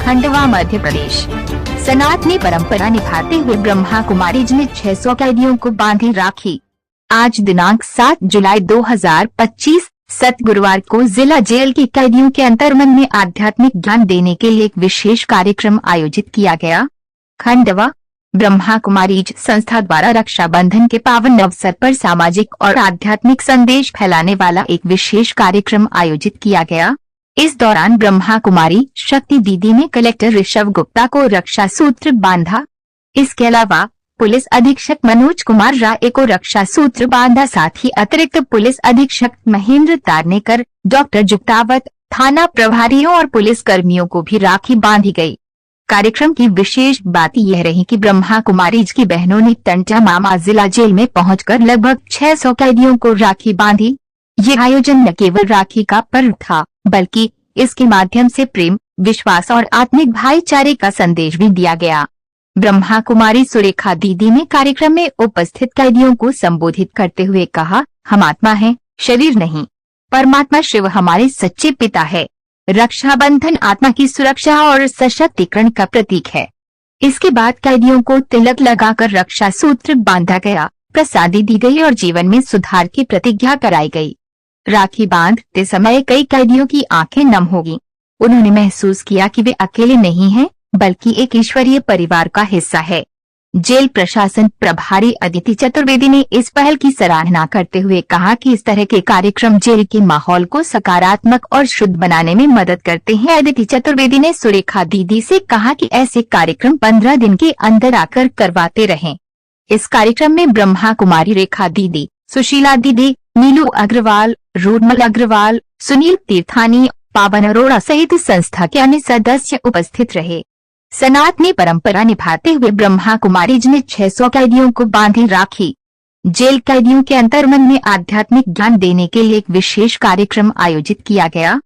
खंडवा मध्य प्रदेश। सनातनी परंपरा निभाते हुए ब्रह्मा कुमारीज ने 600 कैदियों को बांधी राखी। आज दिनांक 7 जुलाई 2025 गुरुवार को जिला जेल के कैदियों के अंतर्मन में आध्यात्मिक ज्ञान देने के लिए एक विशेष कार्यक्रम आयोजित किया गया। खंडवा ब्रह्मा कुमारीज संस्था द्वारा रक्षाबंधन के पावन अवसर पर सामाजिक और आध्यात्मिक संदेश फैलाने वाला एक विशेष कार्यक्रम आयोजित किया गया। इस दौरान ब्रह्मा कुमारी शक्ति दीदी ने कलेक्टर ऋषभ गुप्ता को रक्षा सूत्र बांधा। इसके अलावा पुलिस अधीक्षक मनोज कुमार राय को रक्षा सूत्र बांधा। साथ ही अतिरिक्त पुलिस अधीक्षक महेंद्र तारनेकर, डॉक्टर जुक्तावत, थाना प्रभारियों और पुलिस कर्मियों को भी राखी बांधी गई। कार्यक्रम की विशेष बात यह रही कि ब्रह्मा कुमारीज की बहनों ने टंटा मामा जिला जेल में पहुंचकर लगभग 600 कैदियों को राखी बांधी। ये आयोजन न केवल राखी का पर्व था, बल्कि इसके माध्यम से प्रेम, विश्वास और आत्मिक भाईचारे का संदेश भी दिया गया। ब्रह्मा कुमारी सुरेखा दीदी ने कार्यक्रम में उपस्थित कैदियों को संबोधित करते हुए कहा, हम आत्मा हैं, शरीर नहीं। परमात्मा शिव हमारे सच्चे पिता है। रक्षाबंधन आत्मा की सुरक्षा और सशक्तिकरण का प्रतीक है। इसके बाद कैदियों को तिलक लगाकर रक्षा सूत्र बांधा गया, प्रसादी दी गई और जीवन में सुधार की प्रतिज्ञा कराई गई। राखी बांधते समय कई कैदियों की आंखें नम हो गईं। उन्होंने महसूस किया कि वे अकेले नहीं हैं, बल्कि एक ईश्वरीय परिवार का हिस्सा है। जेल प्रशासन प्रभारी अदिति चतुर्वेदी ने इस पहल की सराहना करते हुए कहा कि इस तरह के कार्यक्रम जेल के माहौल को सकारात्मक और शुद्ध बनाने में मदद करते हैं। अदिति चतुर्वेदी ने सुरेखा दीदी से कहा कि ऐसे कार्यक्रम 15 दिन के अंदर आकर करवाते रहें। इस कार्यक्रम में ब्रह्मा कुमारी रेखा दीदी, सुशीला दीदी, नीलू अग्रवाल, रोडमल अग्रवाल, सुनील तीर्थानी, पावन अरोड़ा सहित संस्था के अन्य सदस्य उपस्थित रहे। सनातनी परंपरा निभाते हुए ब्रह्मा कुमारीज ने 600 कैदियों को बांधी राखी। जेल कैदियों के अंतर्मन में आध्यात्मिक ज्ञान देने के लिए एक विशेष कार्यक्रम आयोजित किया गया।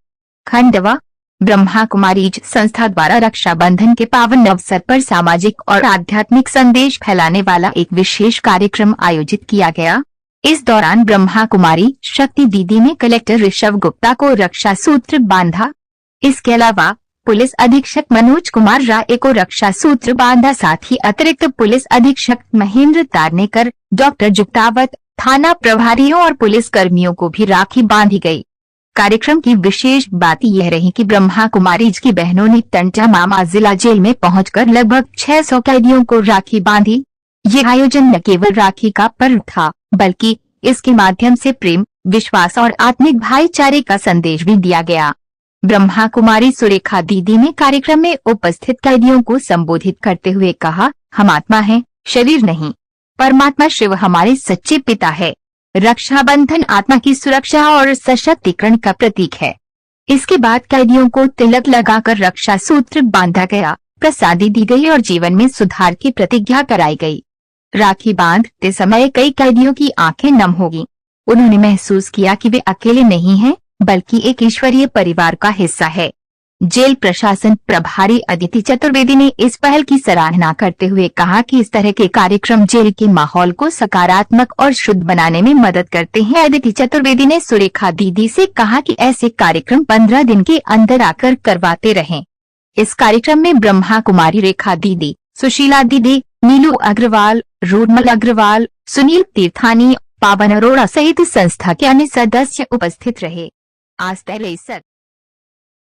खंडवा ब्रह्मा कुमारीज संस्था द्वारा रक्षाबंधन के पावन अवसर पर सामाजिक और आध्यात्मिक संदेश फैलाने वाला एक विशेष कार्यक्रम आयोजित किया गया। इस दौरान ब्रह्मा कुमारी शक्ति दीदी ने कलेक्टर ऋषभ गुप्ता को रक्षा सूत्र बांधा। इसके अलावा पुलिस अधीक्षक मनोज कुमार राय को रक्षा सूत्र बांधा। साथ ही अतिरिक्त पुलिस अधीक्षक महेंद्र तारनेकर, डॉक्टर जुक्तावत, थाना प्रभारियों और पुलिस कर्मियों को भी राखी बांधी गई। कार्यक्रम की विशेष बात यह रही कि ब्रह्मा कुमारीज की बहनों ने टंटा मामा जिला जेल में पहुंचकर लगभग 600 कैदियों को राखी बांधी। ये आयोजन न केवल राखी का पर्व था, बल्कि इसके माध्यम से प्रेम, विश्वास और आत्मिक भाईचारे का संदेश भी दिया गया। ब्रह्मा कुमारी सुरेखा दीदी ने कार्यक्रम में उपस्थित कैदियों को संबोधित करते हुए कहा, हम आत्मा हैं, शरीर नहीं। परमात्मा शिव हमारे सच्चे पिता है। रक्षाबंधन आत्मा की सुरक्षा और सशक्तिकरण का प्रतीक है। इसके बाद कैदियों को तिलक लगाकर रक्षा सूत्र बांधा गया, प्रसादी दी गई और जीवन में सुधार की प्रतिज्ञा कराई गई। राखी बांधते समय कई कैदियों की आंखें नम हो गईं। उन्होंने महसूस किया कि वे अकेले नहीं हैं, बल्कि एक ईश्वरीय परिवार का हिस्सा है। जेल प्रशासन प्रभारी अदिति चतुर्वेदी ने इस पहल की सराहना करते हुए कहा कि इस तरह के कार्यक्रम जेल के माहौल को सकारात्मक और शुद्ध बनाने में मदद करते हैं। अदिति चतुर्वेदी ने सुरेखा दीदी से कहा कि ऐसे कार्यक्रम 15 दिन के अंदर आकर करवाते रहें। इस कार्यक्रम में ब्रह्मा कुमारी रेखा दीदी, सुशीला दीदी, नीलू अग्रवाल, रोडमल अग्रवाल, सुनील तीर्थानी, पावन अरोड़ा सहित संस्था के अन्य सदस्य उपस्थित रहे। आज तक